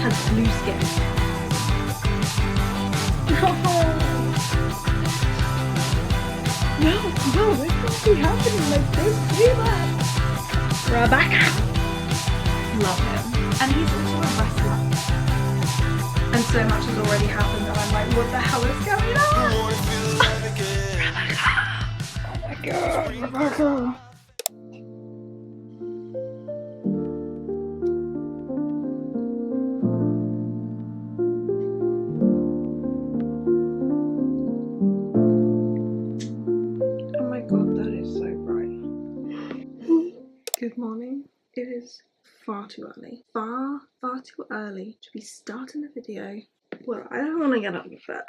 has blue skin. No, this can't be happening like this. Do that. Rebecca. Love him. And he's also a wrestler. And so much has already happened that I'm like, what the hell is going on? Rebecca. Oh my god, Rebecca. Oh my god, that is so bright. Good morning. It is far too early. Far too early to be starting a video. Well, I don't want to get out of bed.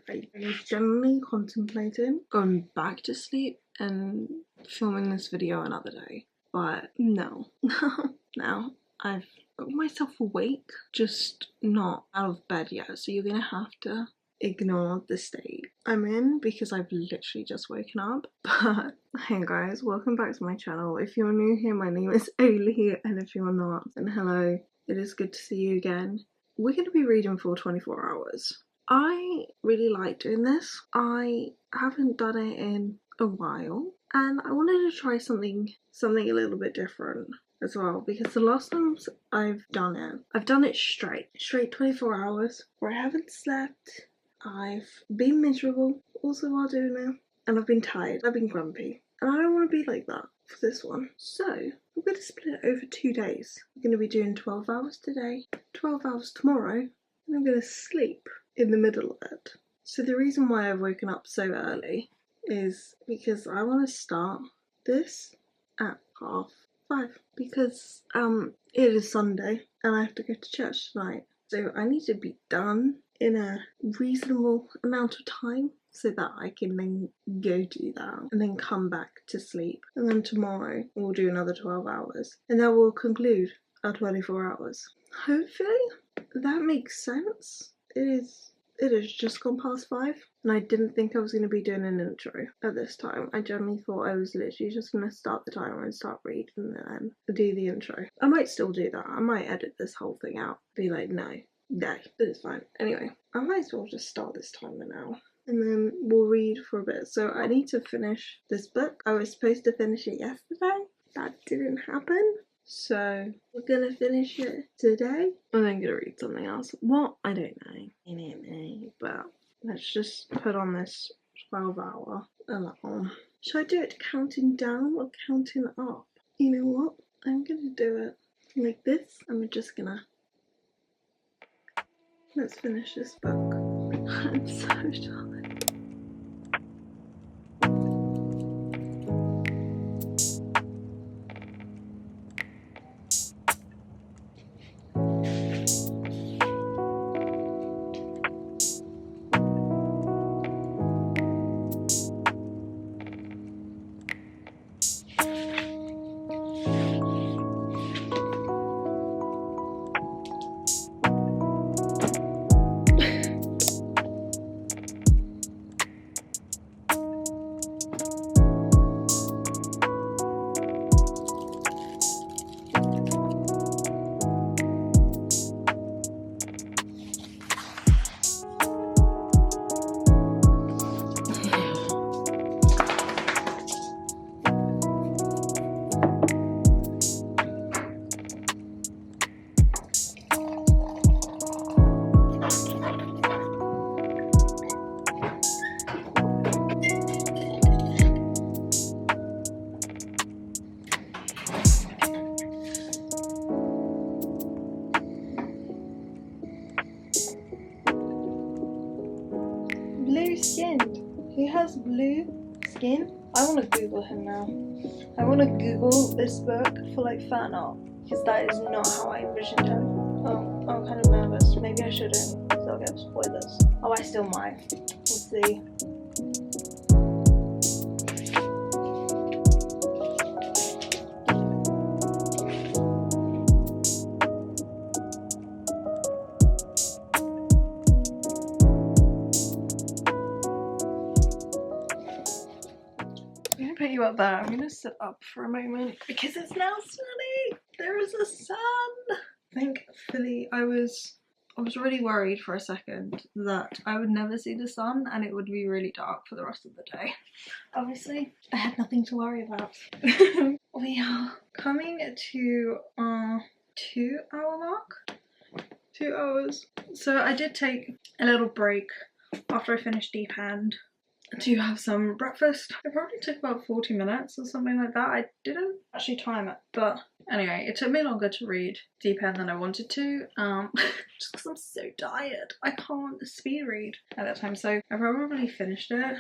I was generally contemplating going back to sleep and filming this video another day. But no. Now I've got myself awake, just not out of bed yet. So you're gonna have to ignore the state I'm in because I've literally just woken up. But hey guys, welcome back to my channel. If you're new here, my name is Eilidh, and if you're not, then hello. It is good to see you again. We're going to be reading for 24 hours. I really like doing this. I haven't done it in a while, and I wanted to try something a little bit different as well, because the last times I've done it straight 24 hours where I haven't slept. I've been miserable also while doing it, and I've been tired, I've been grumpy, and I don't want to be like that for this one. So we're going to split it over 2 days. We're going to be doing 12 hours today, 12 hours tomorrow, and I'm going to sleep in the middle of it. So the reason why I've woken up so early is because I want to start this at 5:30 because it is Sunday and I have to go to church tonight. So I need to be done in a reasonable amount of time so that I can then go do that and then come back to sleep. And then tomorrow we'll do another 12 hours and that will conclude our 24 hours. Hopefully that makes sense. It is just gone past 5 and I didn't think I was going to be doing an intro at this time. I generally thought I was literally just going to start the timer and start reading and then do the intro. I might still do that. I might edit this whole thing out. Be like, no, but it's fine. Anyway, I might as well just start this timer now. And then we'll read for a bit. So I need to finish this book. I was supposed to finish it yesterday. That didn't happen. So we're gonna finish it today. And then gonna read something else. What? I don't know. But let's just put on this 12-hour alarm. Should I do it counting down or counting up? You know what? I'm gonna do it like this. I'm just gonna... Let's finish this book. I'm so tired. Blue skinned. Who has blue skin? I want to Google him now. I want to Google this book for like fan art because that is not how I envisioned him. Oh, I'm kind of nervous. Maybe I shouldn't because I'll get spoilers. Oh, I still might. We'll see. Put you up there. I'm gonna sit up for a moment because it's now sunny. There is a sun. thankfully I was really worried for a second that I would never see the sun and it would be really dark for the rest of the day. Obviously, I had nothing to worry about. We are coming to our 2-hour mark. 2 hours. So I did take a little break after I finished Deep End to have some breakfast. It probably took about 40 minutes or something like that. I didn't actually time it, but anyway, it took me longer to read Deep End than I wanted to, just because I'm so tired. I can't speed read at that time, so I probably finished it,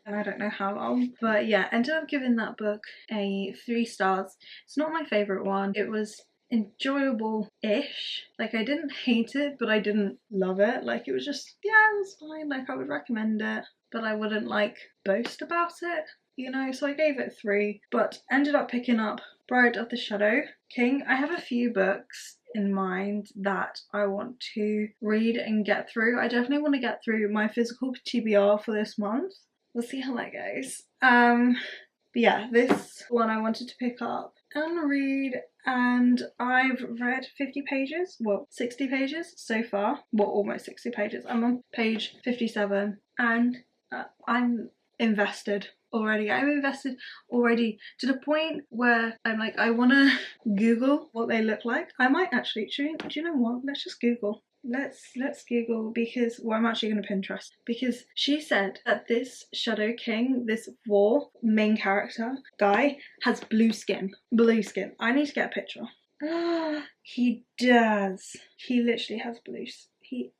and I don't know how long. But yeah, ended up giving that book a 3 stars. It's not my favourite one. It was enjoyable-ish. Like, I didn't hate it, but I didn't love it. Like, it was just, yeah, it was fine. Like, I would recommend it, but I wouldn't like boast about it, you know, so I gave it 3, but ended up picking up Bride of the Shadow King. I have a few books in mind that I want to read and get through. I definitely want to get through my physical TBR for this month. We'll see how that goes. But yeah, this one I wanted to pick up and read, and I've read 50 pages, well 60 pages so far, well almost 60 pages. I'm on page 57 and I'm invested already. I'm invested already to the point where I'm like, I want to Google what they look like. I might actually, do you know what, let's just Google. Let's Google, because, well, I'm actually going to Pinterest, because she said that this Shadow King, this war main character guy, has blue skin. Blue skin. I need to get a picture. He does. He literally has blue skin.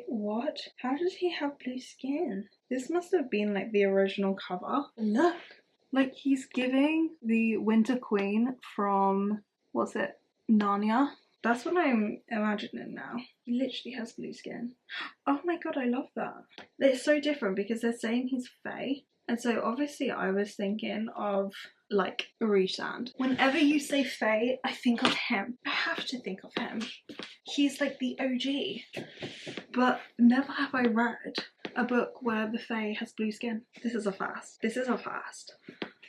What? How does he have blue skin? This must have been like the original cover. Look, like he's giving the Winter Queen from, what's it, Narnia? That's what I'm imagining now. He literally has blue skin. Oh my god, I love that. It's so different because they're saying he's fae. And so obviously I was thinking of like Rhysand. Whenever you say fae, I think of him. I have to think of him. He's like the OG. But never have I read a book where the fae has blue skin. This is a first. This is a first.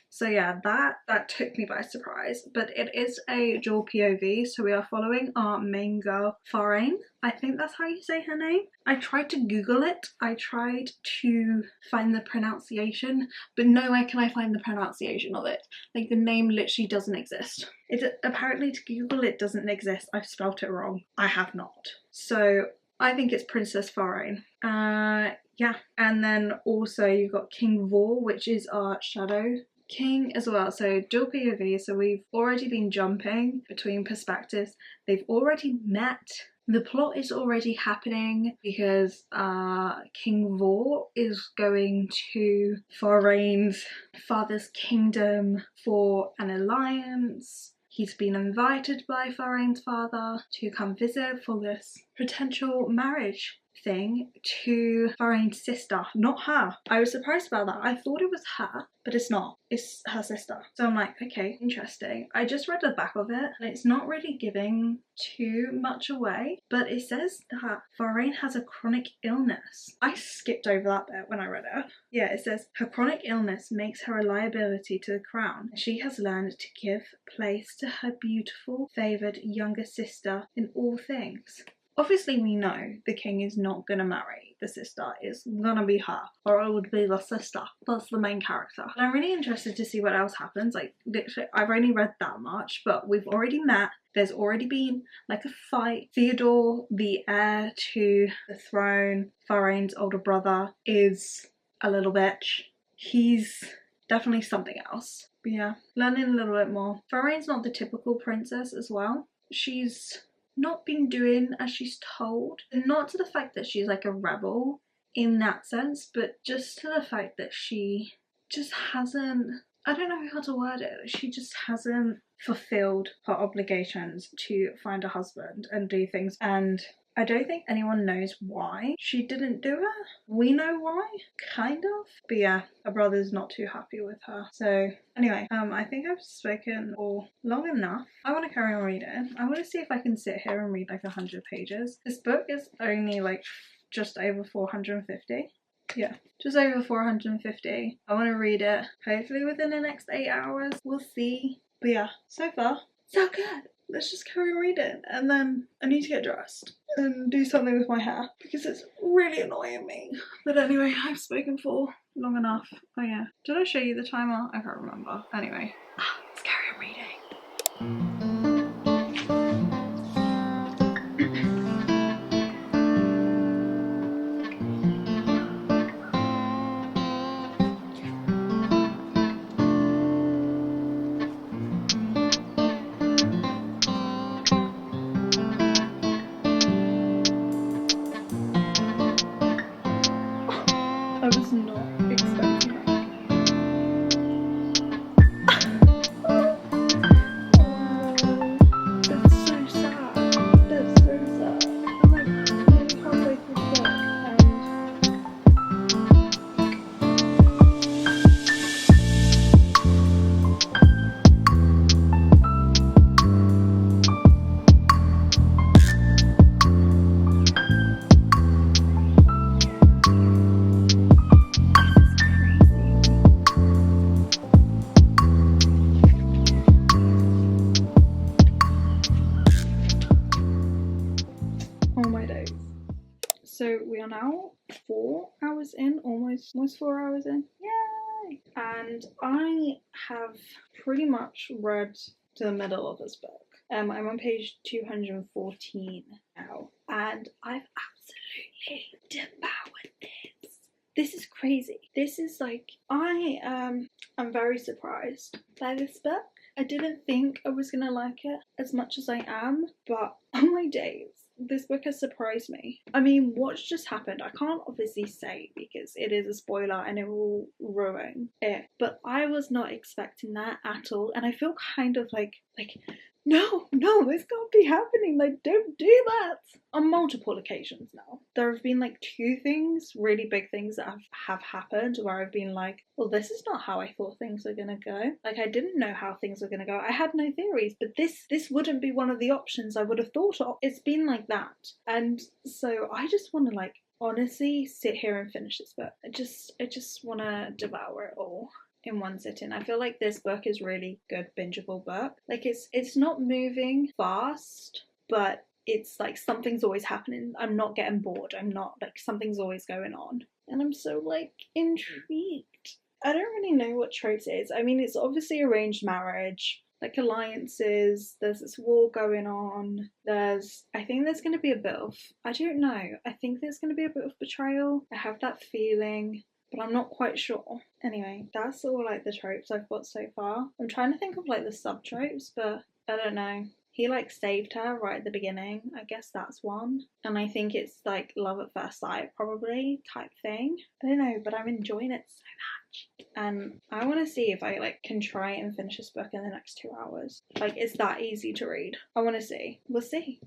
So yeah, that took me by surprise, but it is a dual POV, so we are following our main girl, Farain. I think that's how you say her name. I tried to Google it. I tried to find the pronunciation, but nowhere can I find the pronunciation of it. Like, the name literally doesn't exist. Apparently to Google it doesn't exist. I've spelt it wrong. I have not. So I think it's Princess Farain. Yeah. And then also you've got King Vor, which is our Shadow King as well. So dual POV, so we've already been jumping between perspectives. They've already met. The plot is already happening because King Vor is going to Farain's father's kingdom for an alliance. He's been invited by Farain's father to come visit for this potential marriage thing to Farain's sister, not her. I was surprised about that. I thought it was her, but it's not. It's her sister. So I'm like, okay, interesting. I just read the back of it and it's not really giving too much away, but it says that Farain has a chronic illness. I skipped over that bit when I read it. Yeah, it says her chronic illness makes her a liability to the crown. She has learned to give place to her beautiful, favoured younger sister in all things. Obviously we know the king is not going to marry the sister, it's going to be her, or it would be the sister. That's the main character. But I'm really interested to see what else happens. Like, literally, I've only read that much, but we've already met. There's already been like a fight. Theodore, the heir to the throne, Farain's older brother, is a little bitch. He's definitely something else. But yeah, learning a little bit more. Farain's not the typical princess as well. She's not been doing as she's told, and not to the fact that she's like a rebel in that sense, but just to the fact that she just hasn't, I don't know how to word it, she just hasn't fulfilled her obligations to find a husband and do things, and I don't think anyone knows why she didn't do it. We know why, kind of. But yeah, her brother's not too happy with her. So anyway, I think I've spoken for long enough. I want to carry on reading. I want to see if I can sit here and read like 100 pages. This book is only like just over 450. Yeah, just over 450. I want to read it hopefully within the next 8 hours. We'll see. But yeah, so far, so good. let's just carry on reading, and then I need to get dressed and do something with my hair because it's really annoying me. But anyway, I've spoken for long enough. Oh yeah, did I show you the timer? I can't remember. Anyway, let's carry on reading. I was not expecting that. That's so sad. That's so sad. I'm like nearly halfway through the book and oh my days. So we are now 4 hours in, almost 4 hours in. Yay! And I have pretty much read to the middle of this book. I'm on page 214 now, and I've absolutely devoured this. This is crazy. This is like, I'm very surprised by this book. I didn't think I was gonna like it as much as I am, but oh my days, this book has surprised me. I mean, what's just happened? I can't obviously say because it is a spoiler and it will ruin it, but I was not expecting that at all, and I feel kind of like no, this can't be happening. Like, don't do that. On multiple occasions now, there have been like 2 things, really big things that have happened where I've been like, well, this is not how I thought things were gonna go. Like, I didn't know how things were gonna go. I had no theories, but this wouldn't be one of the options I would have thought of. It's been like that, and so I just want to like honestly sit here and finish this book. I just want to devour it all in one sitting. I feel like this book is really good bingeable book. Like, it's not moving fast, but it's like something's always happening. I'm not getting bored. I'm not like, something's always going on, and I'm so like intrigued. I don't really know what tropes it is. I mean, it's obviously arranged marriage, like alliances. There's this war going on. I think there's going to be a bit of, I don't know. I think there's going to be a bit of betrayal. I have that feeling, but I'm not quite sure. Anyway, that's all like the tropes I've got so far. I'm trying to think of like the sub tropes, but I don't know. He like saved her right at the beginning. I guess that's one. And I think it's like love at first sight probably type thing. I don't know, but I'm enjoying it so much. And I want to see if I like can try and finish this book in the next 2 hours. Like, it's that easy to read. I want to see. We'll see.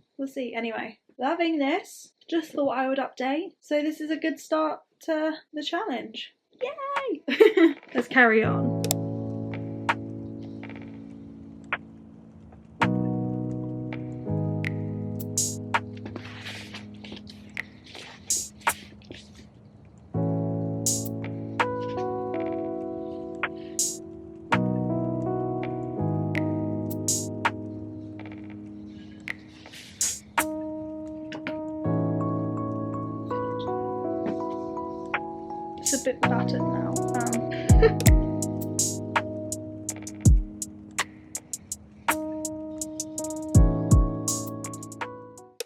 Anyway, loving this. Just thought I would update. So this is a good start to the challenge. Yay! Let's carry on. It's a bit battered now.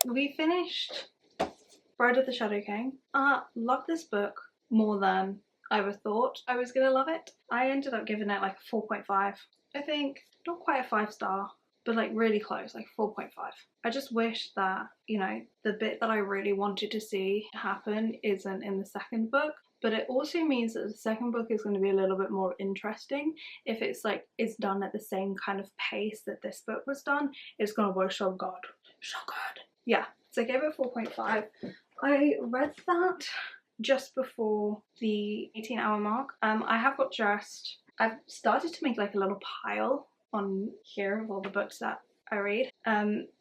We finished Bride of the Shadow King. Love this book more than I ever thought I was gonna love it. I ended up giving it like a 4.5. I think, not quite a 5-star, but like really close, like 4.5. I just wish that, you know, the bit that I really wanted to see happen isn't in the second book. But it also means that the second book is going to be a little bit more interesting. If it's like, it's done at the same kind of pace that this book was done, it's going to be so good. So good. Yeah, so I gave it 4.5. I read that just before the 18-hour mark. I have got dressed. I've started to make like a little pile on here of all the books that I read.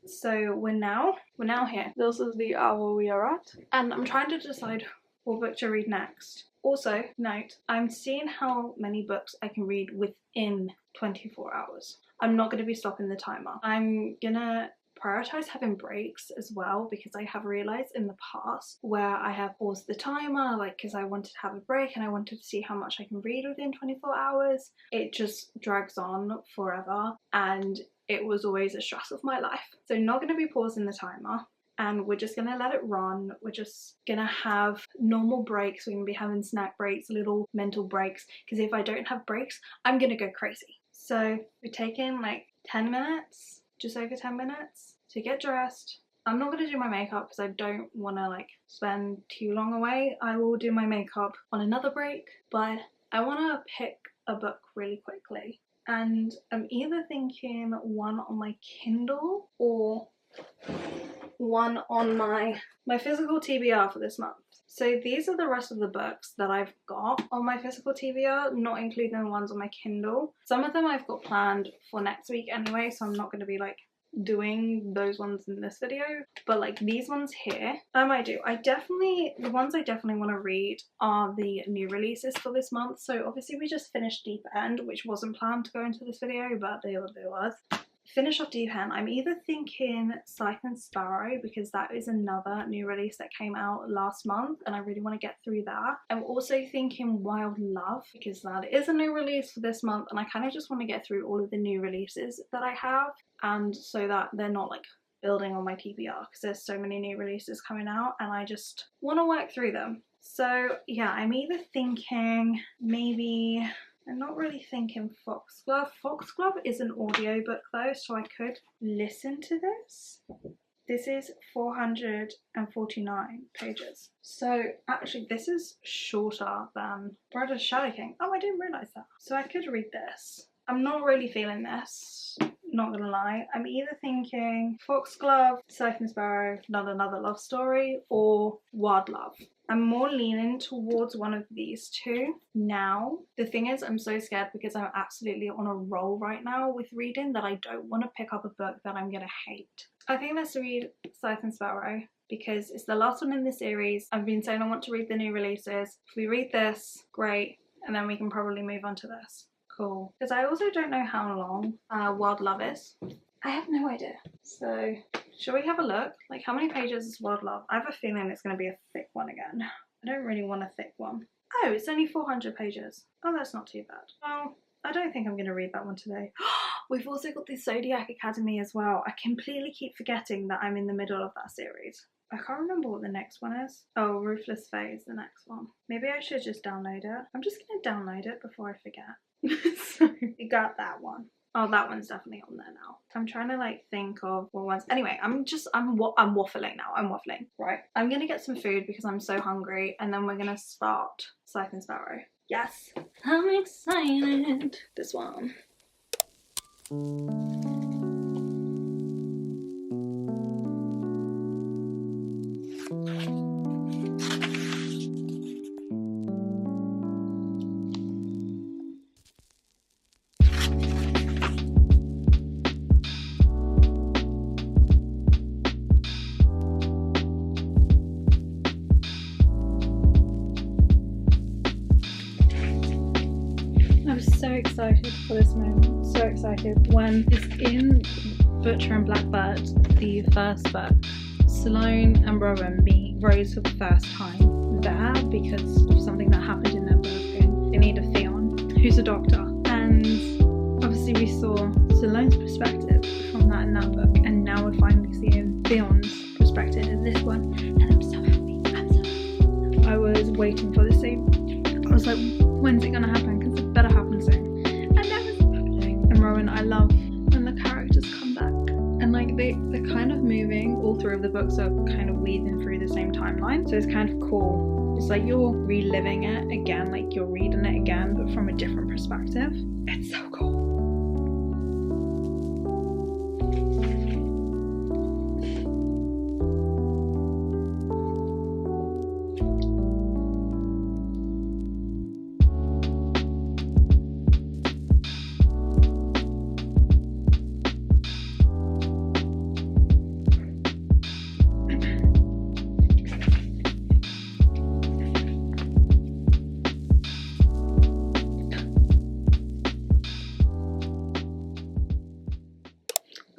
So we're now here. This is the hour we are at. And I'm trying to decide what book to read next. Also, note, I'm seeing how many books I can read within 24 hours. I'm not going to be stopping the timer. I'm gonna prioritize having breaks as well, because I have realized in the past where I have paused the timer, like because I wanted to have a break and I wanted to see how much I can read within 24 hours, it just drags on forever and it was always a stress of my life. So not going to be pausing the timer, and we're just gonna let it run. We're just gonna have normal breaks. We're gonna be having snack breaks, little mental breaks, because if I don't have breaks, I'm gonna go crazy. So we're taking like 10 minutes, just over 10 minutes to get dressed. I'm not gonna do my makeup because I don't wanna like spend too long away. I will do my makeup on another break, but I wanna pick a book really quickly. And I'm either thinking one on my Kindle or one on my physical TBR for this month. So these are the rest of the books that I've got on my physical TBR, not including the ones on my Kindle. Some of them I've got planned for next week anyway, so I'm not going to be like doing those ones in this video, but like these ones here I might do. The ones I definitely want to read are the new releases for this month. So obviously we just finished Deep End, which wasn't planned to go into this video, but there was. Finish off Deep End, I'm either thinking Scythe and Sparrow, because that is another new release that came out last month and I really want to get through that. I'm also thinking Wild Love, because that is a new release for this month and I kind of just want to get through all of the new releases that I have, and so that they're not like building on my TBR, because there's so many new releases coming out and I just want to work through them. So yeah, I'm either thinking maybe, I'm not really thinking Foxglove. Foxglove is an audiobook though, so I could listen to this. This is 449 pages. So actually this is shorter than Brother Shadow King. Oh, I didn't realise that. So I could read this. I'm not really feeling this, not gonna lie. I'm either thinking Foxglove, Scythe and Sparrow, Not Another Love Story, or Wild Love. I'm more leaning towards one of these two now. The thing is, I'm so scared because I'm absolutely on a roll right now with reading that I don't want to pick up a book that I'm gonna hate. I think let's read Scythe and Sparrow because it's the last one in the series. I've been saying I want to read the new releases. If we read this, great, and then we can probably move on to this. Cool. Because I also don't know how long Wild Love is. I have no idea. So, shall we have a look? Like, how many pages is Wild Love? I have a feeling it's going to be a thick one again. I don't really want a thick one. Oh, it's only 400 pages. Oh, that's not too bad. Well, I don't think I'm going to read that one today. We've also got the Zodiac Academy as well. I completely keep forgetting that I'm in the middle of that series. I can't remember what the next one is. Oh, Ruthless Fae is the next one. Maybe I should just download it. I'm just going to download it before I forget. So, we got that one. Oh, that one's definitely on there now. I'm trying to like think of what ones. Anyway, I'm waffling now. I'm waffling. Right. I'm gonna get some food because I'm so hungry, and then we're gonna start Scythe and Sparrow. Yes, I'm excited. This one. So excited for this moment, so excited. When it's in Butcher and Blackbird, the first book, Sloane and Rowan meet Rose for the first time there because of something that happened in their book, and they need a Theon who's a doctor, and obviously we saw Sloane's perspective from that in that book, and now we're finally seeing Theon's perspective in this one, and I'm so happy. I was waiting for this scene. I was like, when's it gonna happen? Because it better happen soon. And now it's happening. And Rowan, I love when the characters come back. And like they're kind of moving. All three of the books are kind of weaving through the same timeline. So it's kind of cool. It's like you're reliving it again, like you're reading it again, but from a different perspective. It's so cool.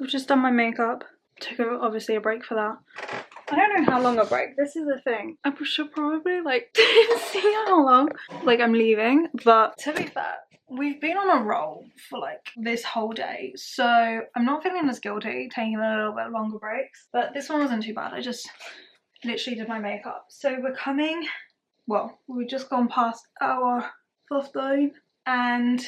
I've just done my makeup. Took obviously a break for that. I don't know how long a break. This is the thing. I should probably like see how long like I'm leaving. But to be fair, we've been on a roll for like this whole day, so I'm not feeling as guilty taking a little bit longer breaks. But this one wasn't too bad. I just literally did my makeup. So we're coming. Well, we've just gone past hour 15 and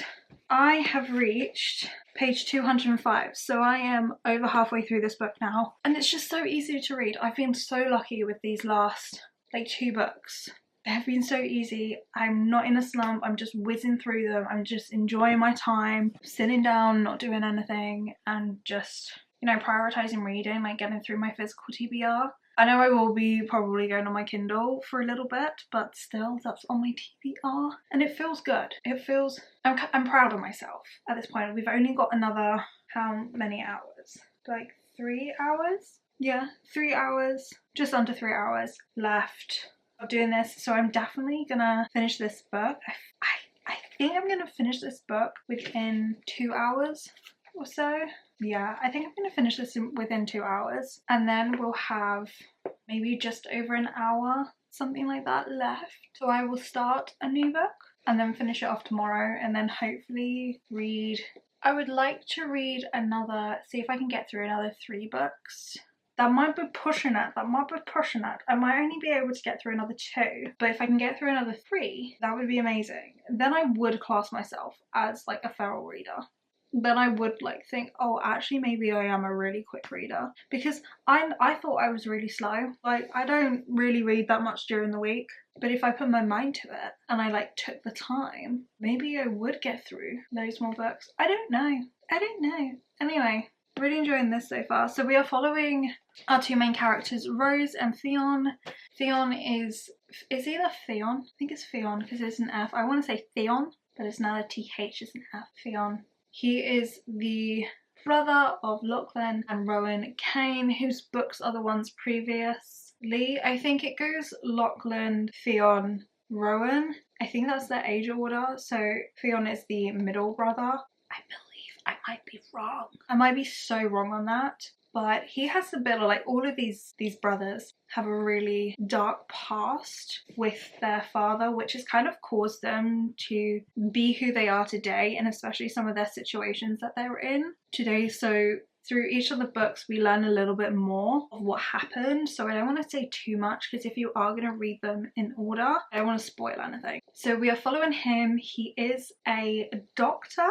I have reached page 205, so I am over halfway through this book now, and it's just so easy to read. I've been so lucky with these last like 2 books. They have been so easy. I'm not in a slump. I'm just whizzing through them. I'm just enjoying my time, sitting down, not doing anything, and just, you know, prioritizing reading, like getting through my physical TBR. I know I will be probably going on my Kindle for a little bit, but still, that's on my TBR. And it feels good. It feels... I'm proud of myself at this point. We've only got another... how many hours? Like 3 hours? Yeah, 3 hours. Just under 3 hours left of doing this. So I'm definitely gonna finish this book. I think I'm gonna finish this book within 2 hours or so. Yeah, I think I'm going to finish this within 2 hours, and then we'll have maybe just over an hour, something like that, left. So I will start a new book and then finish it off tomorrow, and then hopefully read... I would like to read another, see if I can get through another 3 books. That might be pushing it, I might only be able to get through another 2, but if I can get through another 3, that would be amazing. Then I would class myself as like a feral reader. Then I would like think, oh, actually maybe I am a really quick reader, because I thought I was really slow. Like, I don't really read that much during the week, but if I put my mind to it and I like took the time, maybe I would get through those more books. I don't know. Anyway, really enjoying this so far. So we are following our 2 main characters, Rose and Theon. Theon is either Theon, I think it's Theon because it's an F. I want to say Theon, but it's not a TH, it's an F. Theon. He is the brother of Lachlan and Rowan Kane, whose books are the ones previously. I think it goes Lachlan, Theon, Rowan. I think that's their age order. So Theon is the middle brother. I believe. I might be wrong. I might be so wrong on that. But he has a bit of like, all of these brothers have a really dark past with their father, which has kind of caused them to be who they are today, and especially some of their situations that they're in today. So through each of the books we learn a little bit more of what happened, so I don't want to say too much because if you are going to read them in order, I don't want to spoil anything. So we are following him. He is a doctor.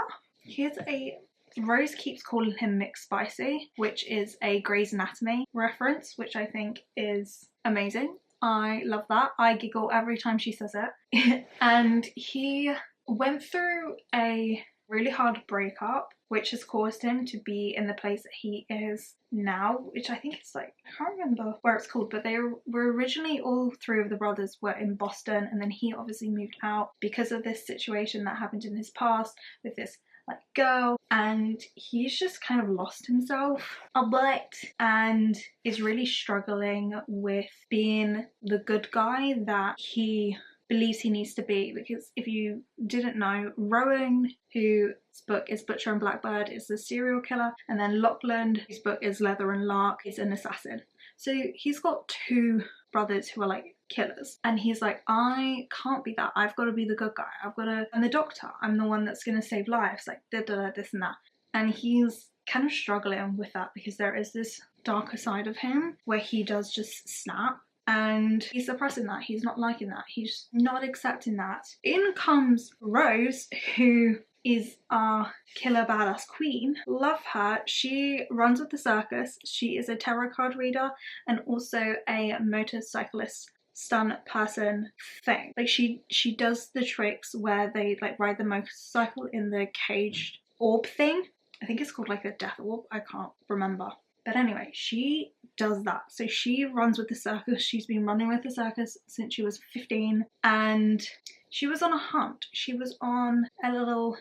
Rose keeps calling him McSpicy, which is a Grey's Anatomy reference, which I think is amazing. I love that. I giggle every time she says it. And he went through a really hard breakup, which has caused him to be in the place that he is now, which I think it's like, I can't remember where it's called, but they were originally, all 3 of the brothers were in Boston, and then he obviously moved out because of this situation that happened in his past with this like girl, and he's just kind of lost himself a bit and is really struggling with being the good guy that he believes he needs to be. Because if you didn't know, Rowan, whose book is Butcher and Blackbird, is the serial killer, and then Lachlan, whose book is Leather and Lark, is an assassin. So he's got 2 brothers who are like killers, and he's like, I can't be that. I've got to be the good guy. I'm the doctor. I'm the one that's gonna save lives, like this and that. And he's kind of struggling with that because there is this darker side of him where he does just snap, and he's suppressing that. He's not liking that. He's not accepting that. In comes Rose, who is our killer badass queen. Love her. She runs with the circus. She is a tarot card reader and also a motorcyclist stunt person thing. Like she does the tricks where they like ride the motorcycle in the caged orb thing. I think it's called like a death orb. I can't remember. But anyway, she does that. So she runs with the circus. She's been running with the circus since she was 15, and she was on a hunt. She was on a little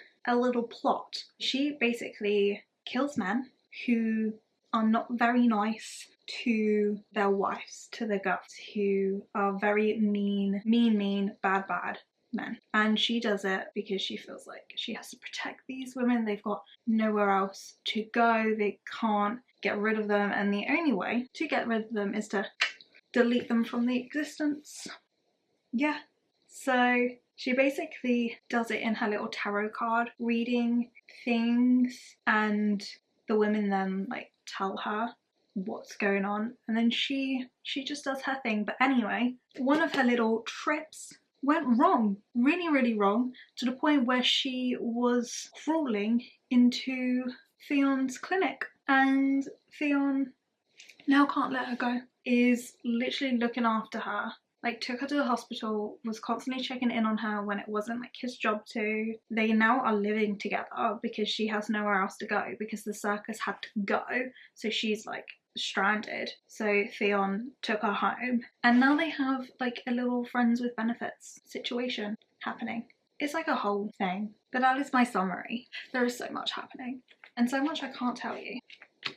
plot. She basically kills men who are not very nice to their wives, to their girls, who are very mean, bad, men. And she does it because she feels like she has to protect these women. They've got nowhere else to go. They can't get rid of them. And the only way to get rid of them is to delete them from the existence. Yeah. So she basically does it in her little tarot card reading things, and the women then like tell her what's going on, and then she just does her thing. But anyway, one of her little trips went wrong, really wrong, to the point where she was crawling into Theon's clinic, and Theon now can't let her go, is literally looking after her, like took her to the hospital, was constantly checking in on her when it wasn't like his job to. They now are living together because she has nowhere else to go because the circus had to go, so she's like stranded. So Theon took her home, and now they have like a little friends with benefits situation happening. It's like a whole thing, but that is my summary. There is so much happening, and so much I can't tell you,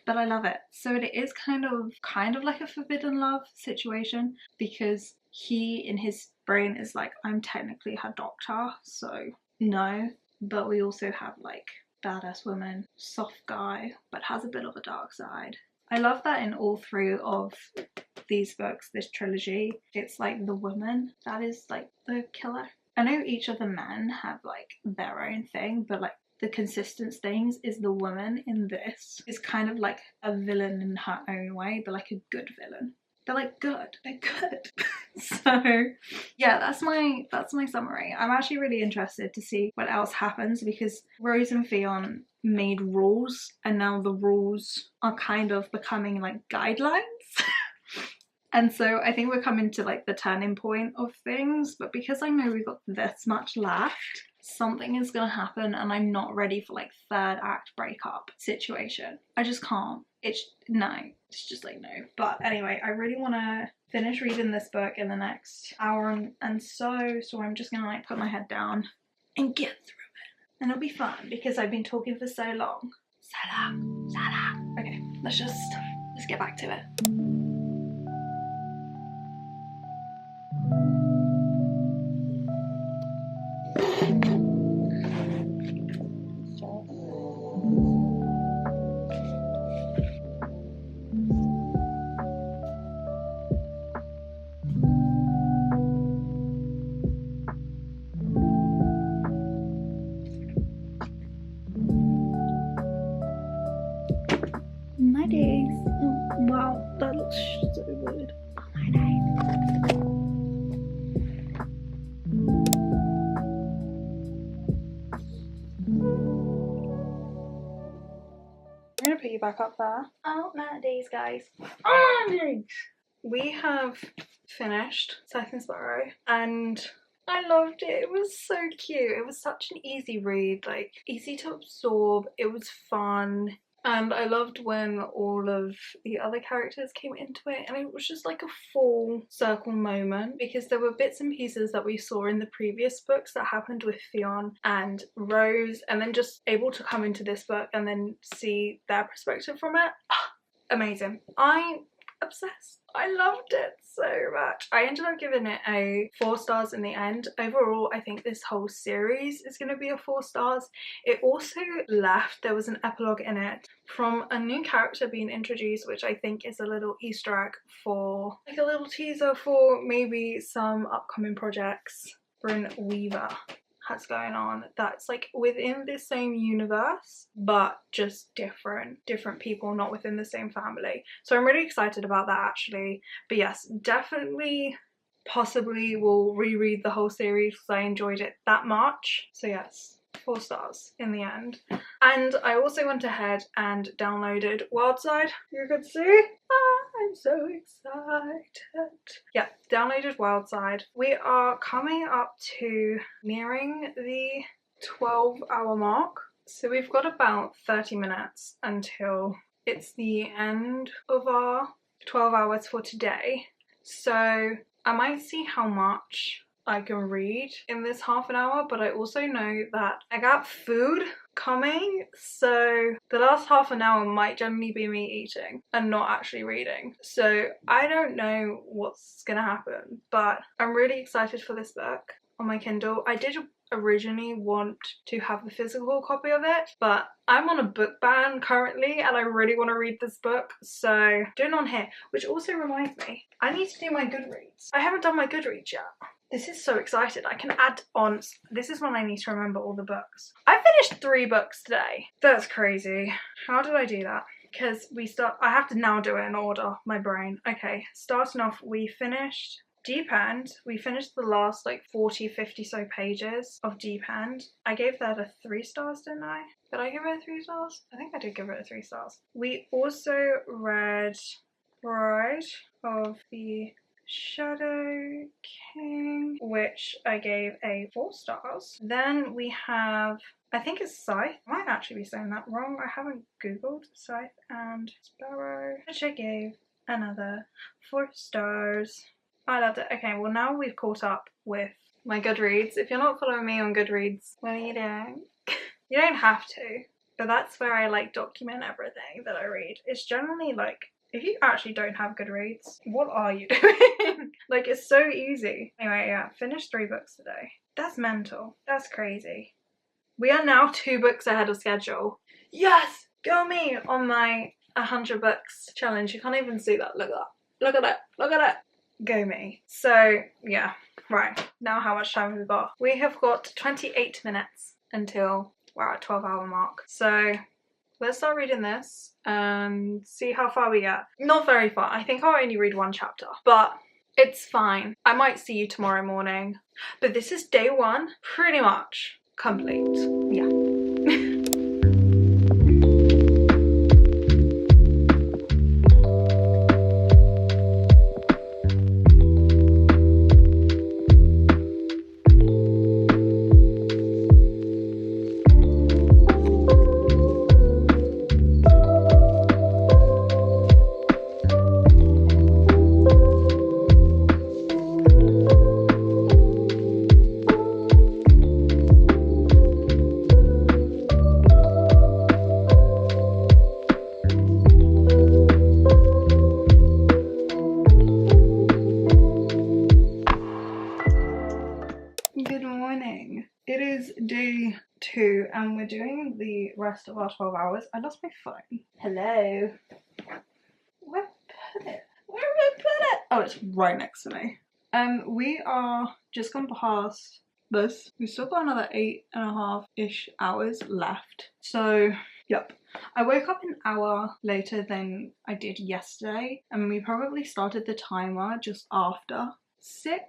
but I love it. So it is kind of like a forbidden love situation, because he in his brain is like, I'm technically her doctor, so no. But we also have like badass woman, soft guy, but has a bit of a dark side. I love that in all three of these books, this trilogy, it's like the woman that is like the killer. I know each of the men have like their own thing, but like the consistent things is the woman in this is kind of like a villain in her own way, but like a good villain. They're like good, they're good. So yeah, that's my summary. I'm actually really interested to see what else happens, because Rose and Theon made rules, and now the rules are kind of becoming like guidelines. And so I think we're coming to like the turning point of things, but because I know we've got this much left, something is gonna happen, and I'm not ready for like third act breakup situation. I just can't. It's just like no. But anyway, I really want to finish reading this book in the next hour and so I'm just gonna like put my head down and get through it, and it'll be fun because I've been talking for so long. Okay, let's get back to it. My days. Oh, wow, that looks so good. Oh, my days. I'm gonna put you back up there. Oh, my days, guys. Oh, my days. We have finished Scythe and Sparrow, and I loved it. It was so cute. It was such an easy read, like easy to absorb. It was fun. And I loved when all of the other characters came into it, and it was just like a full circle moment, because there were bits and pieces that we saw in the previous books that happened with Theon and Rose, and then just able to come into this book and then see their perspective from it. Amazing. I'm obsessed. I loved it so much. I ended up giving it a 4 stars in the end. Overall, I think this whole series is going to be a 4 stars. It also left, there was an epilogue in it from a new character being introduced, which I think is a little Easter egg for like a little teaser for maybe some upcoming projects Bryn Weaver has going on that's like within the same universe, but just different people, not within the same family. So I'm really excited about that actually. But yes, definitely possibly will reread the whole series because I enjoyed it that much. So yes, 4 stars in the end. And I also went ahead and downloaded Wildside. You can see. I'm so excited. Yeah, downloaded Wildside. We are coming up to nearing the 12-hour mark. So we've got about 30 minutes until it's the end of our 12 hours for today. So I might see how much I can read in this half an hour, but I also know that I got food coming, so the last half an hour might generally be me eating and not actually reading. So I don't know what's gonna happen, but I'm really excited for this book. on my Kindle. I did originally want to have the physical copy of it, but I'm on a book ban currently and I really want to read this book, so doing it on here. Which also reminds me, I need to do my Goodreads. I haven't done my Goodreads yet. This is so excited. I can add on. This is when I need to remember all the books. I finished 3 books today. That's crazy. How did I do that? Because I have to now do it in order, my brain. Okay, starting off, we finished Deep End. We finished the last like 40-50 so pages of Deep End. I gave that a 3 stars, didn't I? Did I give it a 3 stars? I think I did give it a 3 stars. We also read Bride of the Shadow King, which I gave a 4 stars. Then we have, I think it's Scythe. I might actually be saying that wrong. I haven't googled. Scythe and Sparrow, which I gave another 4 stars. I loved it. Okay, well now we've caught up with my Goodreads. If you're not following me on Goodreads, what are you doing? You don't have to, but that's where I like document everything that I read. It's generally like, if you actually don't have Goodreads, what are you doing? Like, it's so easy. Anyway, yeah, finished 3 books today. That's mental. That's crazy. We are now 2 books ahead of schedule. Yes! Go me on my 100 books challenge. You can't even see that. Look at that. Look at it. Look at it. Go me. So, yeah. Right. Now how much time have we got? We have got 28 minutes until we're at 12-hour mark. So let's start reading this and see how far we get. Not very far. I think I'll only read 1 chapter, but it's fine. I might see you tomorrow morning. But this is day 1, pretty much complete. Yeah. Good morning. It is day 2 and we're doing the rest of our 12 hours. I lost my phone. Hello. Where did I put it? Where did I put it? Oh, it's right next to me. We are just gone past this. We've still got another 8.5-ish hours left. So, yep. I woke up an hour later than I did yesterday, and we probably started the timer just after 6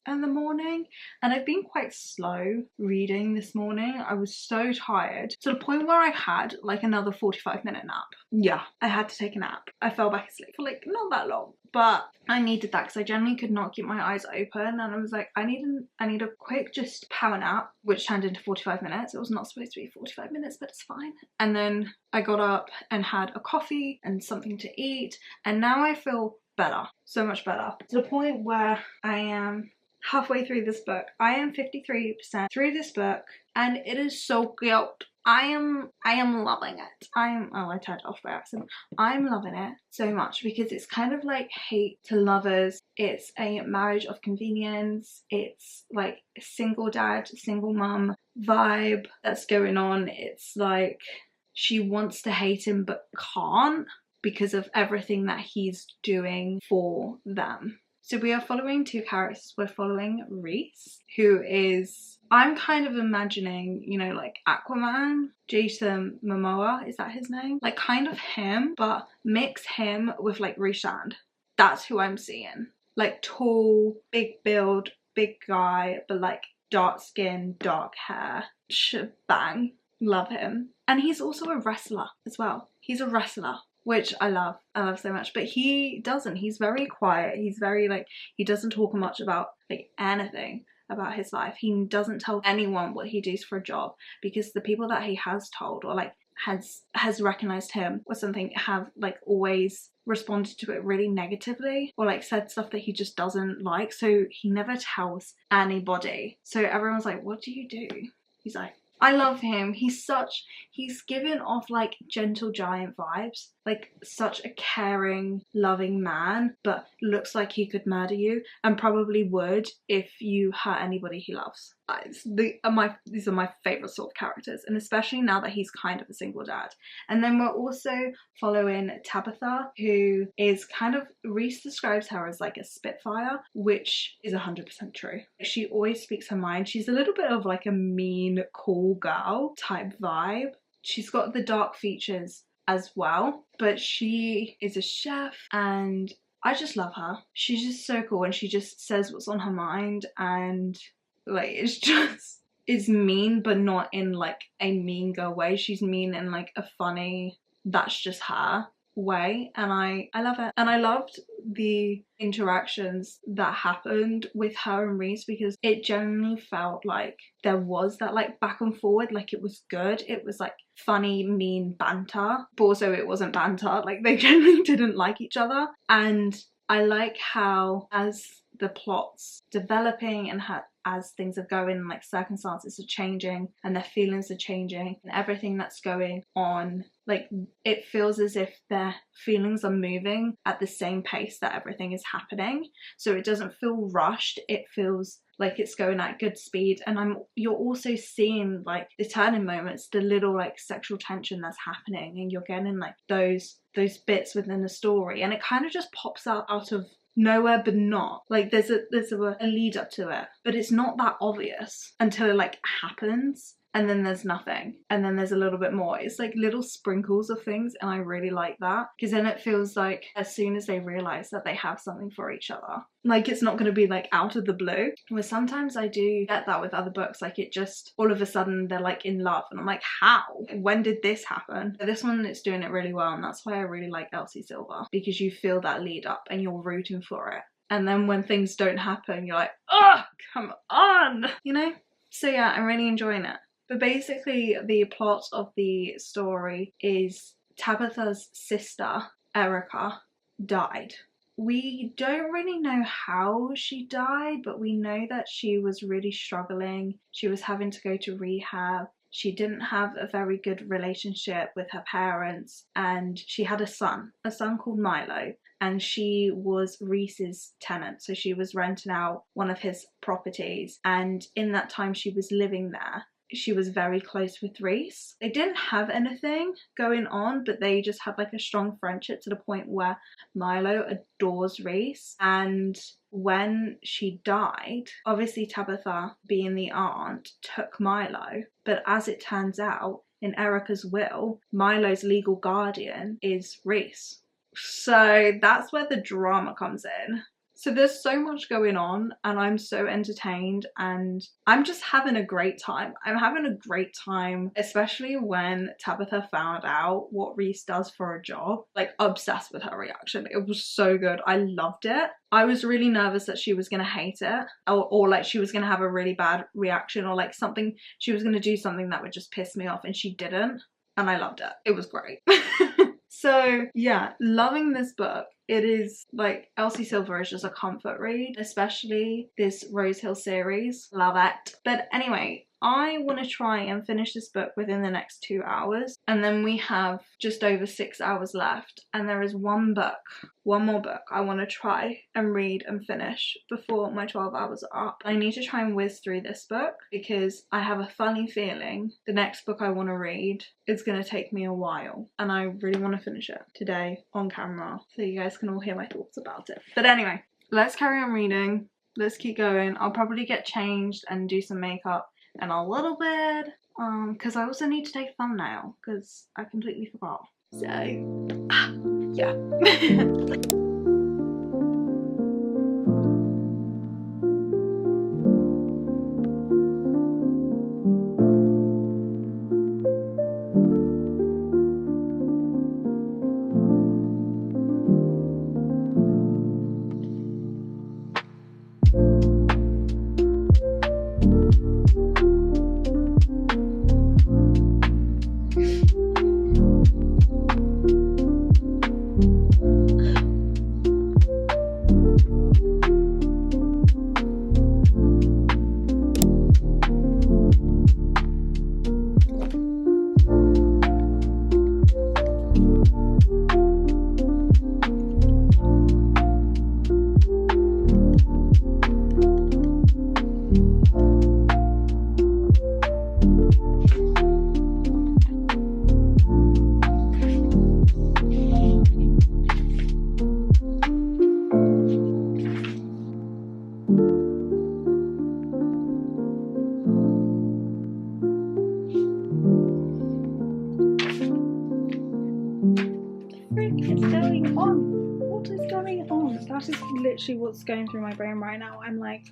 in the morning, and I've been quite slow reading this morning. I was so tired to the point where I had like another 45-minute nap. Yeah, I had to take a nap. I fell back asleep for like not that long, but I needed that because I generally could not keep my eyes open, and I was like, I need a quick just power nap, which turned into 45 minutes. It was not supposed to be 45 minutes, but it's fine. And then I got up and had a coffee and something to eat, and now I feel better, so much better, to the point where I am halfway through this book. I am 53% through this book, and it is so cute. I am loving it. Oh, I turned off by accident. I'm loving it so much because it's kind of like Hate to Lovers. It's a marriage of convenience. It's like a single dad, single mum vibe that's going on. It's like she wants to hate him but can't because of everything that he's doing for them. So we are following 2 characters. We're following Reese, who is, I'm kind of imagining, you know, like Aquaman, Jason Momoa, is that his name? Like kind of him, but mix him with like Rishand. That's who I'm seeing. Like tall, big build, big guy, but like dark skin, dark hair, shebang. Love him. And he's also a wrestler as well. He's a wrestler, which I love so much. But he doesn't. He's very quiet. He's very like, he doesn't talk much about like anything about his life. He doesn't tell anyone what he does for a job, because the people that he has told or like has recognized him or something have like always responded to it really negatively or like said stuff that he just doesn't like. So he never tells anybody. So everyone's like, what do you do? He's like, I love him. He's given off like gentle giant vibes, like such a caring, loving man, but looks like he could murder you, and probably would if you hurt anybody he loves. These are my favourite sort of characters, and especially now that he's kind of a single dad. And then we're also following Tabitha, who is kind of, Reese describes her as like a spitfire, which is 100% true. She always speaks her mind. She's a little bit of like a mean, cool girl type vibe. She's got the dark features as well, but she is a chef and I just love her. She's just so cool, and she just says what's on her mind, and like it's mean, but not in like a mean girl way. She's mean in like a funny, that's just her way, and I love it. And I loved the interactions that happened with her and Reese, because it genuinely felt like there was that like back and forward, like it was good. It was like funny, mean banter, but also it wasn't banter, like they genuinely didn't like each other. And I like how, as the plot's developing and as things are going, like circumstances are changing and their feelings are changing and everything that's going on, like it feels as if their feelings are moving at the same pace that everything is happening. So it doesn't feel rushed, it feels like it's going at good speed. And you're also seeing like the turning moments, the little like sexual tension that's happening, and you're getting like those bits within the story, and it kind of just pops out of nowhere, but not like there's a lead up to it, but it's not that obvious until it like happens, and then there's nothing, and then there's a little bit more. It's like little sprinkles of things, and I really like that, because then it feels like as soon as they realize that they have something for each other, like it's not going to be like out of the blue. Where sometimes I do get that with other books, like it just all of a sudden they're like in love, and I'm like, how? When did this happen? But this one, it's doing it really well, and that's why I really like Elsie Silver, because you feel that lead up and you're rooting for it, and then when things don't happen, you're like, oh, come on, you know? So yeah, I'm really enjoying it. But basically the plot of the story is Tabitha's sister, Erica, died. We don't really know how she died, but we know that she was really struggling. She was having to go to rehab. She didn't have a very good relationship with her parents, and she had a son called Milo, and she was Reese's tenant. So she was renting out one of his properties, and in that time she was living there, she was very close with Reese. They didn't have anything going on, but they just had like a strong friendship, to the point where Milo adores Reese. And when she died, obviously Tabitha, being the aunt, took Milo, but as it turns out, in Erica's will, Milo's legal guardian is Reese. So that's where the drama comes in. So there's so much going on, and I'm so entertained, and I'm just having a great time. I'm having a great time, especially when Tabitha found out what Reese does for a job. Like, obsessed with her reaction. It was so good. I loved it. I was really nervous that she was gonna hate it, or like she was gonna have a really bad reaction, or like something, she was gonna do something that would just piss me off, and she didn't. And I loved it. It was great. So yeah, loving this book. It is like, Elsie Silver is just a comfort read, especially this Rose Hill series. Love it. But anyway, I want to try and finish this book within the next 2 hours, and then we have just over 6 hours left, and there is one more book I want to try and read and finish before my 12 hours are up. I need to try and whiz through this book, because I have a funny feeling the next book I want to read is going to take me a while, and I really want to finish it today on camera so you guys can all hear my thoughts about it. But anyway, let's carry on reading. Let's keep going. I'll probably get changed and do some makeup in a little bit, because I also need to take a thumbnail, because I completely forgot. So yeah. That is literally what's going through my brain right now. I'm like,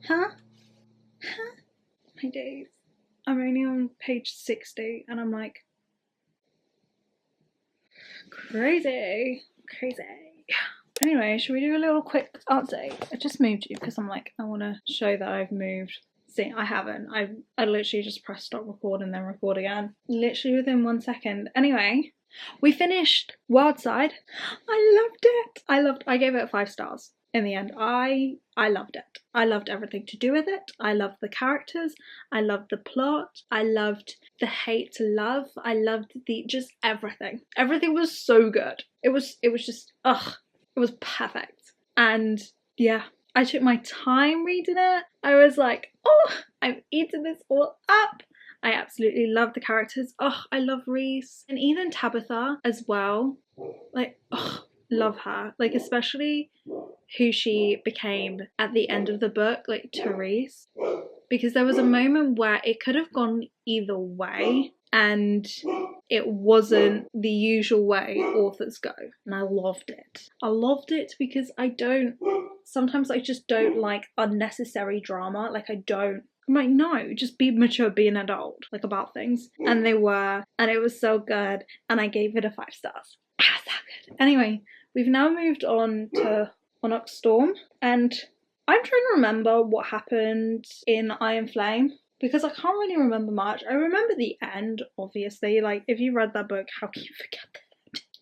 huh? My days. I'm only on page 60 and I'm like, crazy. Anyway, should we do a little quick update? I just moved you because I'm like, I want to show that I've moved. See, I haven't. I literally just pressed stop record and then record again. Literally within 1 second. Anyway, we finished Wildside. I loved it. I gave it 5 stars in the end. I loved it. I loved everything to do with it. I loved the characters. I loved the plot. I loved the hate to love. I loved just everything. Everything was so good. It was just, it was perfect. And yeah, I took my time reading it. I was like, oh, I'm eating this all up. I absolutely love the characters. Oh, I love Reese and even Tabitha as well. Like, oh, love her. Like, especially who she became at the end of the book, like Therese. Because there was a moment where it could have gone either way and it wasn't the usual way authors go. And I loved it. I loved it because sometimes I just don't like unnecessary drama. Like, I'm like, no, just be mature, be an adult, like, about things. And they were, and it was so good, and I gave it a 5 stars. So good. Anyway, we've now moved on to Onyx Storm, and I'm trying to remember what happened in Iron Flame, because I can't really remember much. I remember the end, obviously, like, if you read that book, how can you forget that?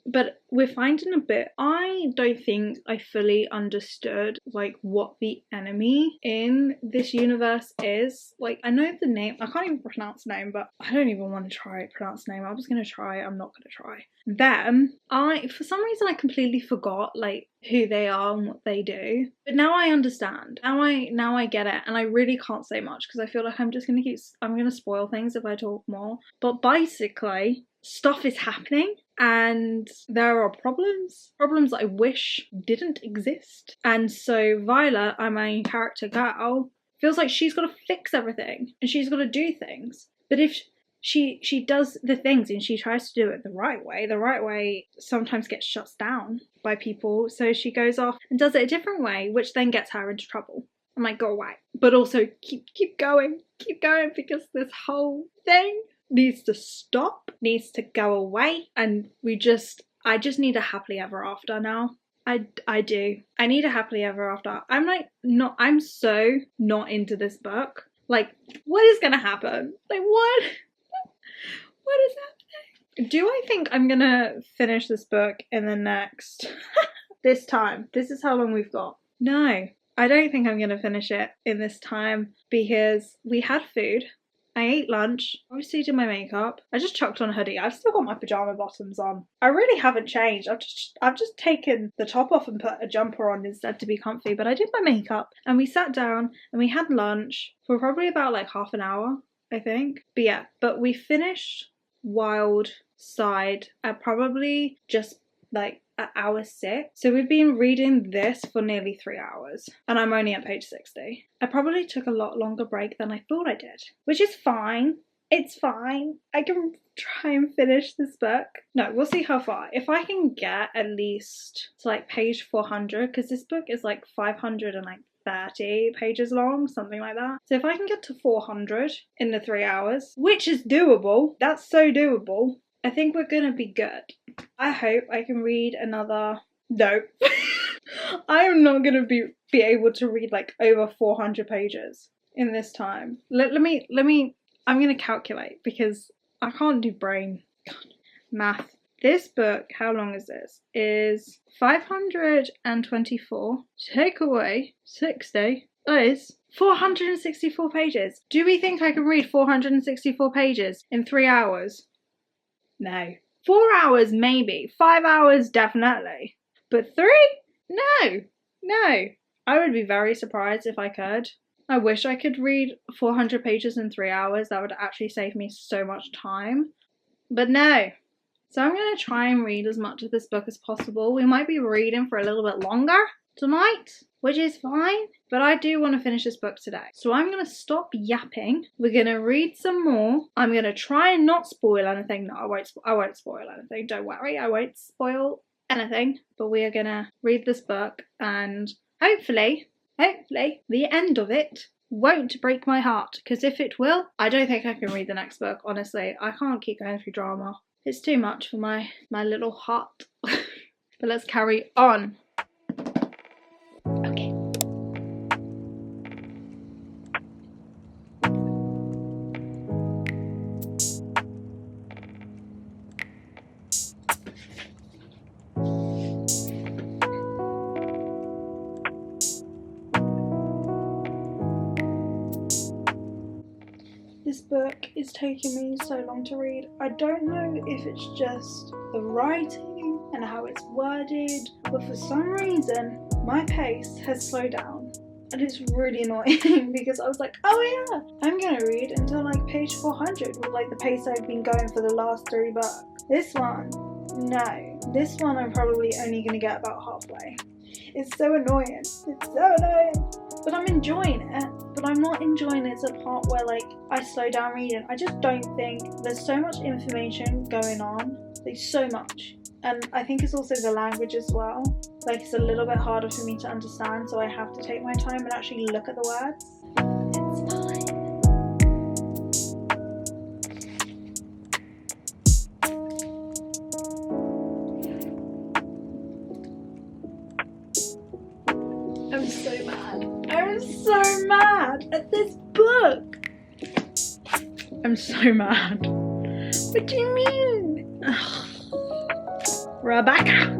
But we're finding a bit, I don't think I fully understood, like, what the enemy in this universe is. Like, I know the name, I can't even pronounce the name, but I don't even want to try pronounce the name. I was going to try, I'm not going to try. Them, for some reason I completely forgot, like, who they are and what they do. But now I understand. Now I get it, and I really can't say much because I feel like I'm going to spoil things if I talk more. But basically, stuff is happening and there are problems that I wish didn't exist. And so Violet, our main character girl, feels like she's got to fix everything and she's got to do things. But if she does the things and she tries to do it the right way sometimes gets shut down by people. So she goes off and does it a different way, which then gets her into trouble. I'm like, go away. But also keep going because this whole thing needs to stop, needs to go away, and I just need a happily ever after now. I do. I need a happily ever after. I'm so not into this book. Like, what is gonna happen? Like, what is happening? Do I think I'm gonna finish this book in the next this time? This is how long we've got. No, I don't think I'm gonna finish it in this time because we had food. I ate lunch, obviously did my makeup. I just chucked on a hoodie. I've still got my pajama bottoms on. I really haven't changed. I've just taken the top off and put a jumper on instead to be comfy. But I did my makeup and we sat down and we had lunch for probably about like half an hour, I think. But yeah, we finished Wildside at probably just like at hour 6. So we've been reading this for nearly 3 hours and I'm only at page 60. I probably took a lot longer break than I thought I did, which is fine. It's fine. I can try and finish this book. No, we'll see how far. If I can get at least to like page 400, because this book is like 530 pages long, something like that. So if I can get to 400 in the 3 hours, which is doable, that's so doable, I think we're gonna be good. I hope I can read another... No. I am not gonna be able to read like over 400 pages in this time. Let me, I'm gonna calculate because I can't do brain math. This book, how long is this? Is 524. Take away 60 is 464 pages. Do we think I can read 464 pages in 3 hours? No. 4 hours maybe, 5 hours definitely, but 3? No. I would be very surprised if I could. I wish I could read 400 pages in 3 hours. That would actually save me so much time, but no. So I'm going to try and read as much of this book as possible. We might be reading for a little bit longer tonight, which is fine, but I do want to finish this book today. So I'm going to stop yapping. We're going to read some more. I'm going to try and not spoil anything. No, I won't spoil anything. Don't worry, I won't spoil anything. But we are going to read this book, and hopefully, the end of it won't break my heart. Because if it will, I don't think I can read the next book, honestly. I can't keep going through drama. It's too much for my little heart. But let's carry on. Okay. This book is taking me so long to read. I don't know if it's just the writing and how it's worded, but for some reason my pace has slowed down, and it's really annoying because I was like, oh yeah, I'm gonna read until like page 400 with like the pace I've been going for the last 3 books. This one, no. This one I'm probably only gonna get about halfway. It's so annoying. It's so annoying. But I'm enjoying it. But I'm not enjoying it to the part where like I slow down reading. I just don't think there's so much information going on. There's so much. And I think it's also the language as well. Like it's a little bit harder for me to understand, so I have to take my time and actually look at the words. It's fine. I'm so mad. I'm so mad at this book. I'm so mad. What do you mean? Ugh. Rebecca!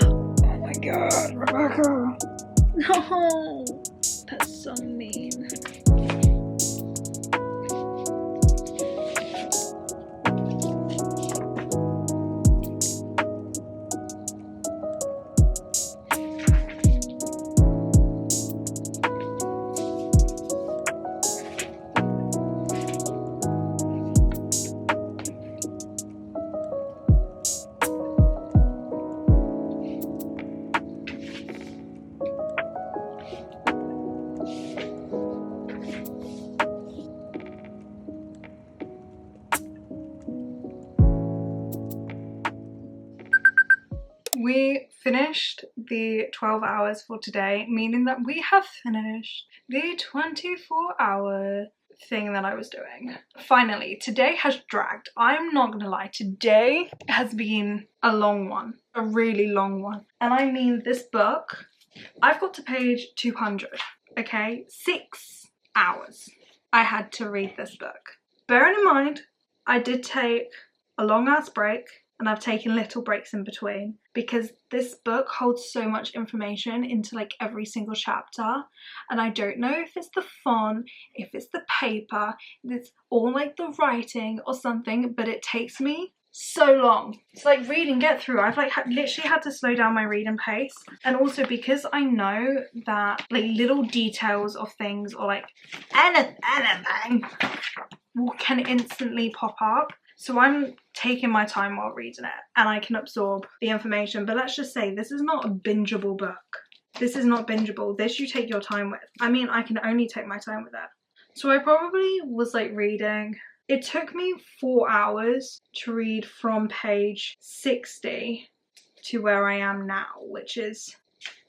Oh my god, Rebecca! No! That's so mean. We finished the 12 hours for today, meaning that we have finished the 24-hour thing that I was doing. Finally, today has dragged. I'm not gonna lie, today has been a long one, a really long one. And I mean, this book, I've got to page 200, okay? 6 hours I had to read this book. Bearing in mind, I did take a long ass break, and I've taken little breaks in between because this book holds so much information into like every single chapter, and I don't know if it's the font, if it's the paper, if it's all like the writing or something, but it takes me so long to like read and get through. I've like literally had to slow down my reading pace, and also because I know that like little details of things or like anything can instantly pop up. So I'm taking my time while reading it, and I can absorb the information. But let's just say this is not a bingeable book. This is not bingeable. This you take your time with. I mean, I can only take my time with it. So I probably was like reading. It took me 4 hours to read from page 60 to where I am now, which is,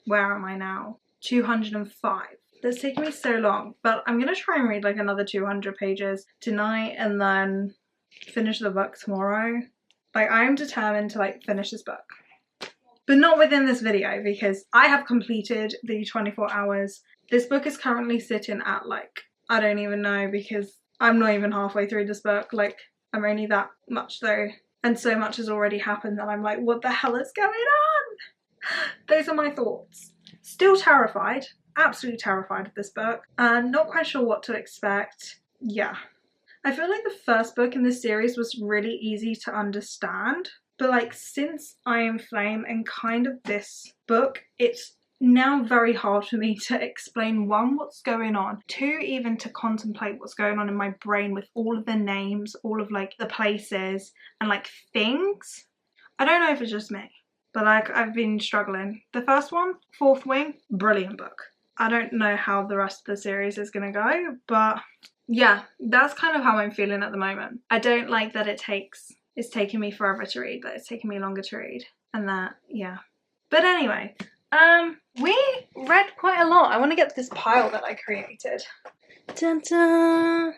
where am I now? 205. That's taking me so long, but I'm gonna try and read like another 200 pages tonight and then finish the book tomorrow. Like, I am determined to like finish this book, but not within this video because I have completed the 24 hours. This book is currently sitting at like, I don't even know, because I'm not even halfway through this book. Like, I'm only that much though, and so much has already happened that I'm like, what the hell is going on? Those are my thoughts. Still terrified, absolutely terrified of this book, and not quite sure what to expect. Yeah, I feel like the first book in this series was really easy to understand, but like since I Am Flame and kind of this book, it's now very hard for me to explain, one, what's going on, two, even to contemplate what's going on in my brain with all of the names, all of like the places and like things. I don't know if it's just me, but like I've been struggling. The first one, Fourth Wing, brilliant book. I don't know how the rest of the series is gonna go, but yeah, that's kind of how I'm feeling at the moment. I don't like that it's taking me forever to read, that it's taking me longer to read, and that, yeah. But anyway, we read quite a lot. I want to get this pile that I created. Dun dun!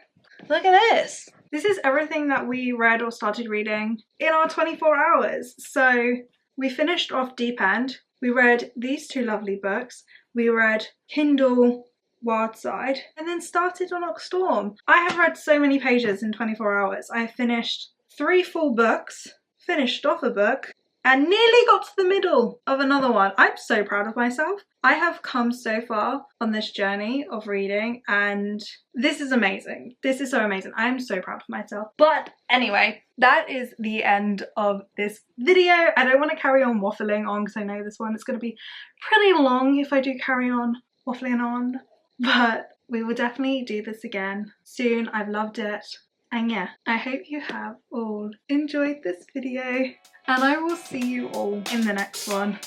Look at this. This is everything that we read or started reading in our 24 hours. So we finished off Deep End. We read these two lovely books. We read Kindle Wildside and then started on Storm. I have read so many pages in 24 hours. I finished 3 full books, finished off a book, and nearly got to the middle of another one. I'm so proud of myself. I have come so far on this journey of reading and this is amazing. This is so amazing. I am so proud of myself. But anyway, that is the end of this video. I don't want to carry on waffling on because I know this one is going to be pretty long if I do carry on waffling on. But we will definitely do this again soon. I've loved it. And yeah, I hope you have all enjoyed this video and I will see you all in the next one.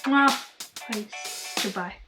Peace. Goodbye.